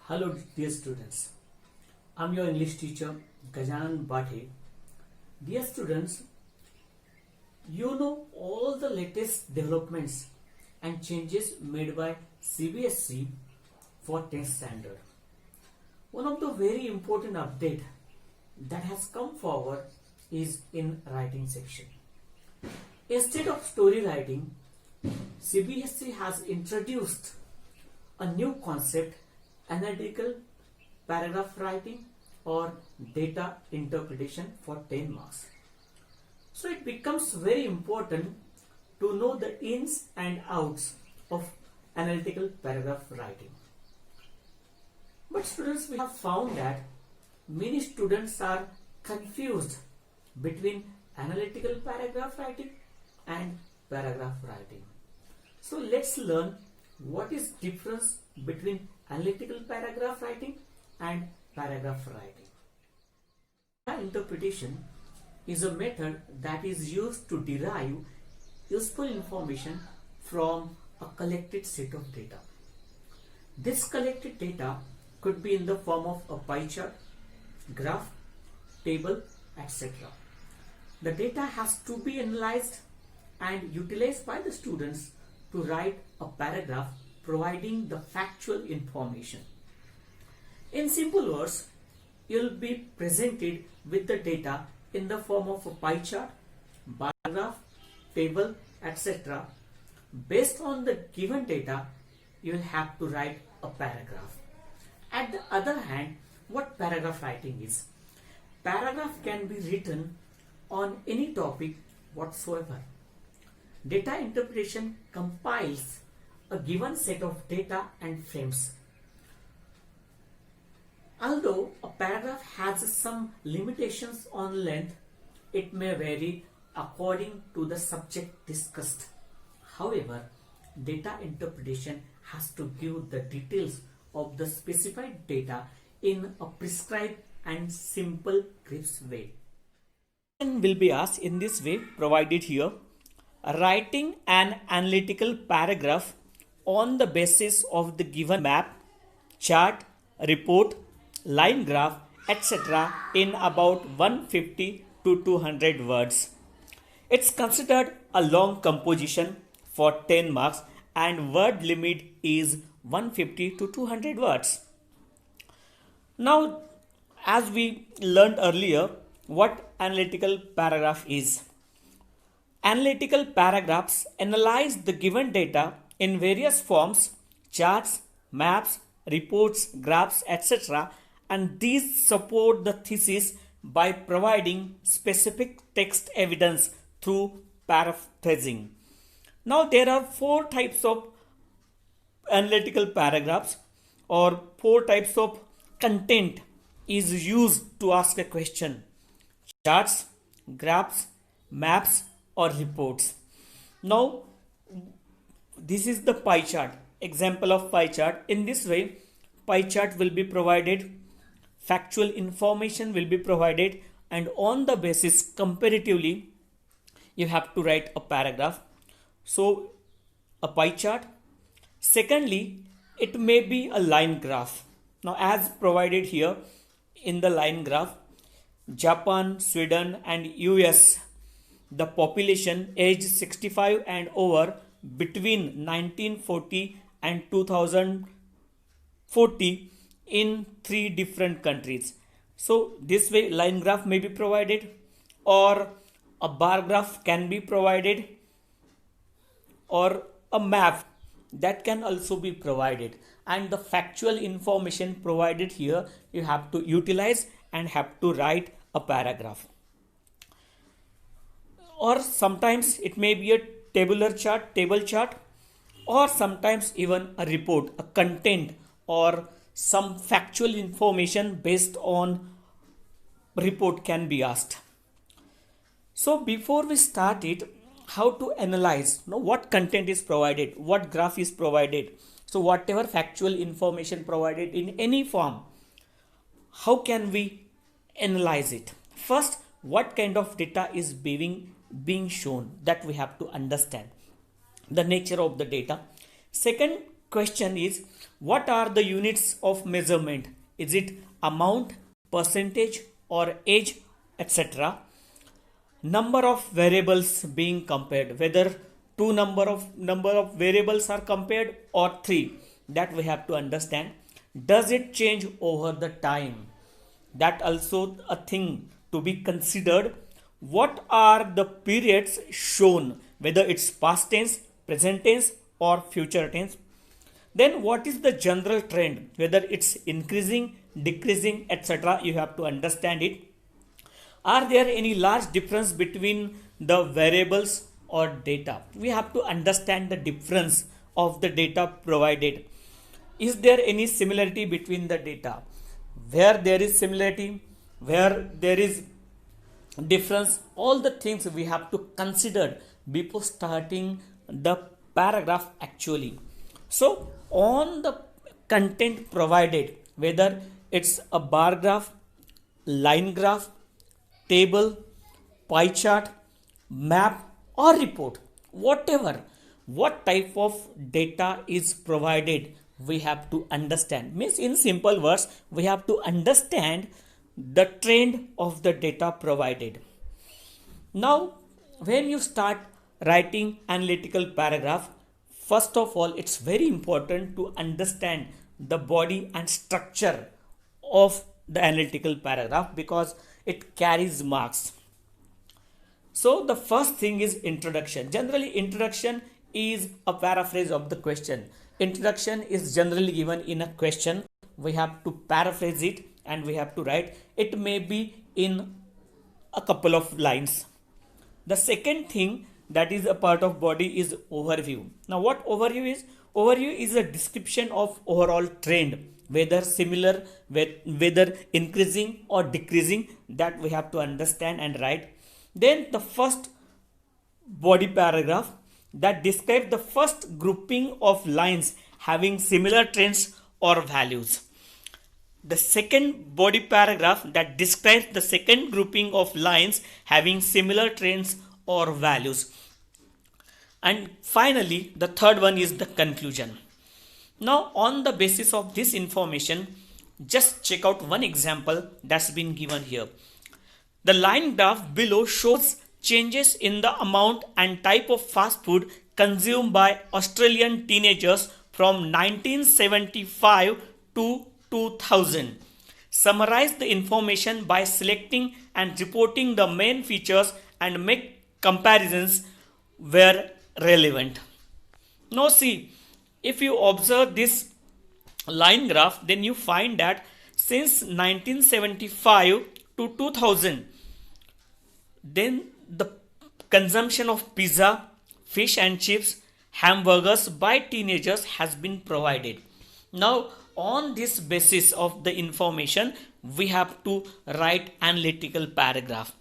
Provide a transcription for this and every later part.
Hello dear students, I'm your English teacher Gajanan Bhathe. Dear students, you know all the latest developments and changes made by CBSE for 10th standard. One of the very important update that has come forward is in writing section. Instead of story writing, CBSE has introduced a new concept, analytical paragraph writing or data interpretation for 10 marks. So it becomes very important to know the ins and outs of analytical paragraph writing. But students, we have found that many students are confused between analytical paragraph writing and paragraph writing. So let's learn what is difference between analytical paragraph writing and paragraph writing. Data interpretation is a method that is used to derive useful information from a collected set of data. This collected data could be in the form of a pie chart, graph, table, etc. The data has to be analyzed and utilized by the students to write a paragraph providing the factual information. In simple words, you will be presented with the data in the form of a pie chart, bar graph, table, etc. Based on the given data, you will have to write a paragraph. At the other hand, what paragraph writing is? Paragraph can be written on any topic whatsoever. Data interpretation compiles a given set of data and frames. Although a paragraph has some limitations on length, it may vary according to the subject discussed. However, data interpretation has to give the details of the specified data in a prescribed and simple, crisp way. Question will be asked in this way provided here. Writing an analytical paragraph on the basis of the given map, chart, report, line graph, etc. in about 150 to 200 words. It's considered a long composition for 10 marks and word limit is 150 to 200 words. Now, as we learned earlier, what analytical paragraph is. Analytical paragraphs analyze the given data in various forms, charts, maps, reports, graphs, etc. and these support the thesis by providing specific text evidence through paraphrasing. Now there are four types of analytical paragraphs or four types of content is used to ask a question: charts, graphs, maps or reports. Now this is the pie chart, example of pie chart. In this way, pie chart will be provided, factual information will be provided, and on the basis comparatively you have to write a paragraph. So a pie chart. Secondly, it may be a line graph. Now as provided here in the line graph, Japan, Sweden and US, the population aged 65 and over between 1940 and 2040 in 3 different countries. So this way line graph may be provided, or a bar graph can be provided, or a map that can also be provided, and the factual information provided here you have to utilize and have to write a paragraph. Or sometimes it may be a table chart, or sometimes even a report, a content or some factual information based on report can be asked. So before we start it, how to analyze, what content is provided, what graph is provided, so whatever factual information provided in any form, how can we analyze it? First, what kind of data is being shown, that we have to understand the nature of the data. Second, question is, what are the units of measurement? Is it amount, percentage, or age, etc.? Number of variables being compared, whether two number of variables are compared or three, that we have to understand. Does it change over the time? That also a thing to be considered. What are the periods shown, whether it's past tense, present tense, or future tense? Then what is the general trend, whether it's increasing, decreasing, etc.? You have to understand it. Are there any large difference between the variables or data? We have to understand the difference of the data provided. Is there any similarity between the data? Where there is similarity, where there is difference, all the things we have to consider before starting the paragraph actually. So on the content provided, whether it's a bar graph, line graph, table, pie chart, map, or report, whatever, what type of data is provided, we have to understand. Means in simple words, we have to understand the trend of the data provided. Now, when you start writing analytical paragraph, first of all, it's very important to understand the body and structure of the analytical paragraph because it carries marks. So the first thing is introduction. Generally, introduction is a paraphrase of the question. Introduction is generally given in a question. We have to paraphrase it and we have to write. It may be in a couple of lines. The second thing that is a part of body is overview. Now what overview is? Overview is a description of overall trend, whether similar, whether increasing or decreasing, that we have to understand and write. Then the first body paragraph that describes the first grouping of lines having similar trends or values. The second body paragraph that describes the second grouping of lines having similar trends or values. And finally, the third one is the conclusion. Now, on the basis of this information, just check out one example that's been given here. The line graph below shows changes in the amount and type of fast food consumed by Australian teenagers from 1975 to 2000. Summarize the information by selecting and reporting the main features and make comparisons where relevant. Now see, if you observe this line graph, then you find that since 1975 to 2000, then the consumption of pizza, fish and chips, hamburgers by teenagers has been provided. Now on this basis of the information, we have to write analytical paragraph.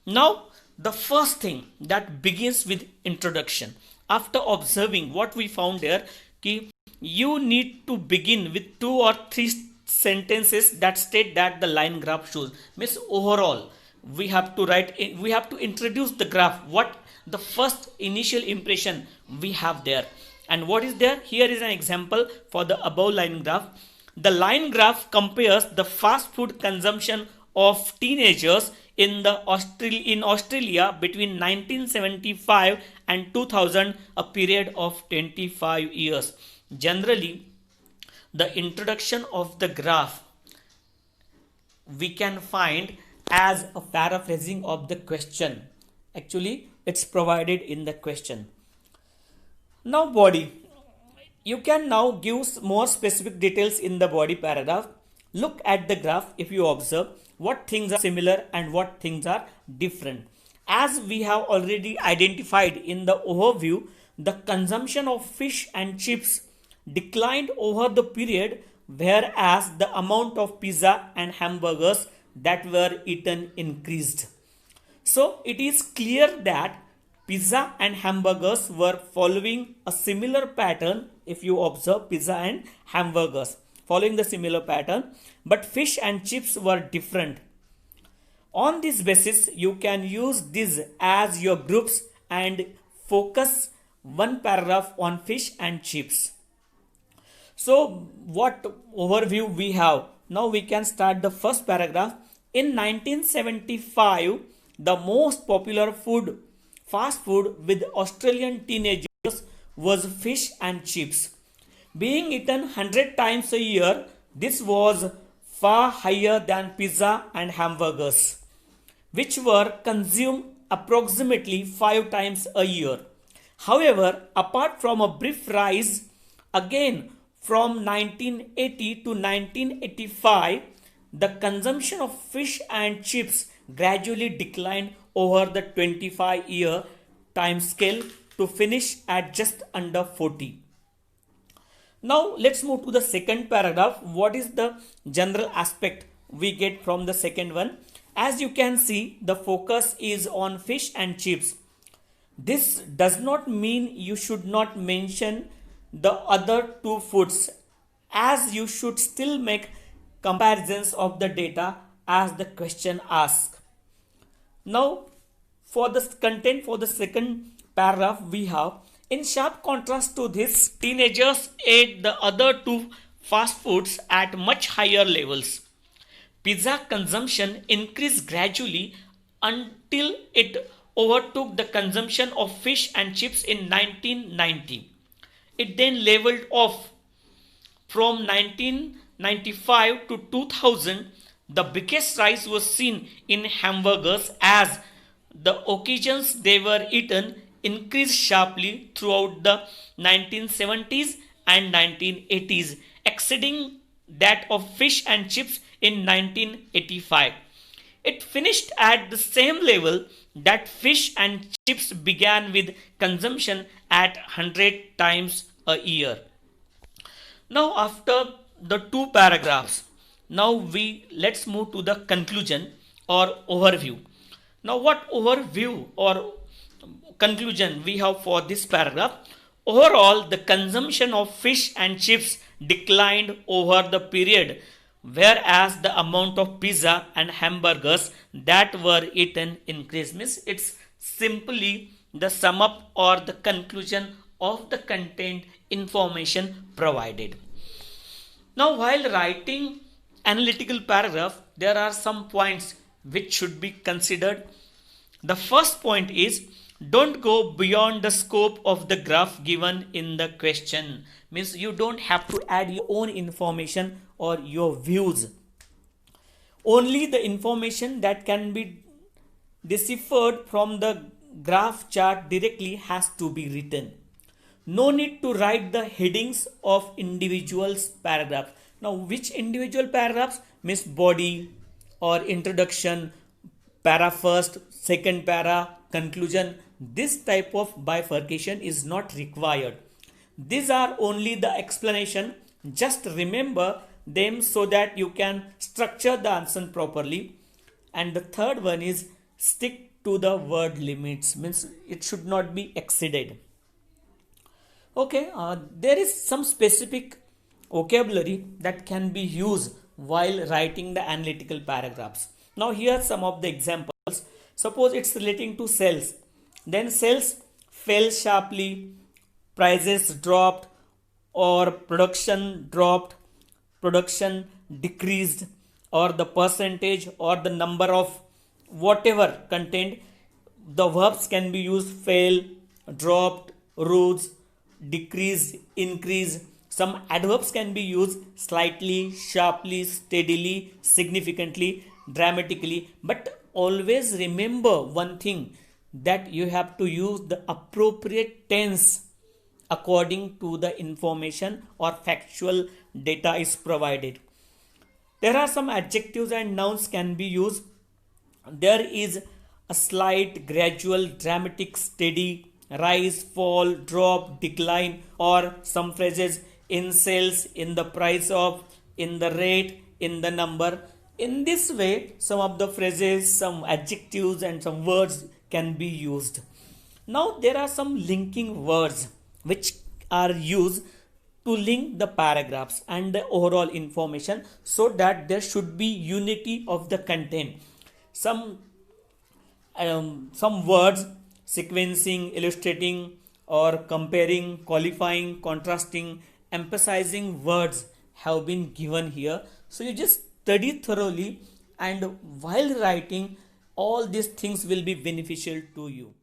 Now the first thing that begins with introduction. After observing what we found here, you need to begin with 2 or 3 sentences that state that the line graph shows. Means overall, we have to introduce the graph, what the first initial impression we have there. And what is there? Here is an example for the above line graph. The line graph compares the fast food consumption of teenagers in Australia between 1975 and 2000, a period of 25 years. Generally, the introduction of the graph we can find as a paraphrasing of the question. Actually, it's provided in the question. Now body. You can now give more specific details in the body paragraph. Look at the graph if you observe what things are similar and what things are different. As we have already identified in the overview, the consumption of fish and chips declined over the period, whereas the amount of pizza and hamburgers that were eaten increased. So it is clear that pizza and hamburgers were following a similar pattern. If you observe pizza and hamburgers following the similar pattern, but fish and chips were different. On this basis, you can use this as your groups and focus one paragraph on fish and chips. So what overview we have? Now we can start the first paragraph. In 1975, the most popular fast food with Australian teenagers was fish and chips. Being eaten 100 times a year, this was far higher than pizza and hamburgers, which were consumed approximately 5 times a year. However, apart from a brief rise again from 1980 to 1985, the consumption of fish and chips gradually declined over the 25-year time scale to finish at just under 40. Now let's move to the second paragraph. What is the general aspect we get from the second one? As you can see, the focus is on fish and chips. This does not mean you should not mention the other two foods, as you should still make comparisons of the data as the question asks. Now for the content for the second paragraph we have, in sharp contrast to this, teenagers ate the other two fast foods at much higher levels. Pizza consumption increased gradually until it overtook the consumption of fish and chips in 1990. It then leveled off from 1995 to 2000. The biggest rise was seen in hamburgers as the occasions they were eaten increased sharply throughout the 1970s and 1980s, exceeding that of fish and chips in 1985. It finished at the same level that fish and chips began with consumption at 100 times a year. Now after the two paragraphs, now let's move to the conclusion or overview. Now what overview or conclusion we have for this paragraph? Overall, the consumption of fish and chips declined over the period, whereas the amount of pizza and hamburgers that were eaten increased. Means it's simply the sum up or the conclusion of the content information provided. Now while writing analytical paragraph, there are some points which should be considered. The first point is, don't go beyond the scope of the graph given in the question. Means you don't have to add your own information or your views. Only the information that can be deciphered from the graph chart directly has to be written. No need to write the headings of individual paragraphs. Now which individual paragraphs? Means body or introduction, para first, second para, conclusion. This type of bifurcation is not required. These are only the explanation. Just remember them so that you can structure the answer properly. And the third one is, stick to the word limits. Means it should not be exceeded. Okay, there is some specific vocabulary that can be used while writing the analytical paragraphs. Now here are some of the examples. Suppose it's relating to sales. Then sales fell sharply, prices dropped, or production dropped, production decreased, or the percentage or the number of whatever content. The verbs can be used: fell, dropped, rose, decrease, increase. Some adverbs can be used: slightly, sharply, steadily, significantly, dramatically. But always remember one thing, that you have to use the appropriate tense according to the information or factual data is provided. There are some adjectives and nouns can be used. There is a slight, gradual, dramatic, steady, rise, fall, drop, decline, or some phrases: in sales, in the price of, in the rate, in the number. In this way, some of the phrases, some adjectives and some words can be used. Now there are some linking words which are used to link the paragraphs and the overall information so that there should be unity of the content. Some words: sequencing, illustrating, or comparing, qualifying, contrasting, emphasizing words have been given here. So you just study thoroughly, and while writing, all these things will be beneficial to you.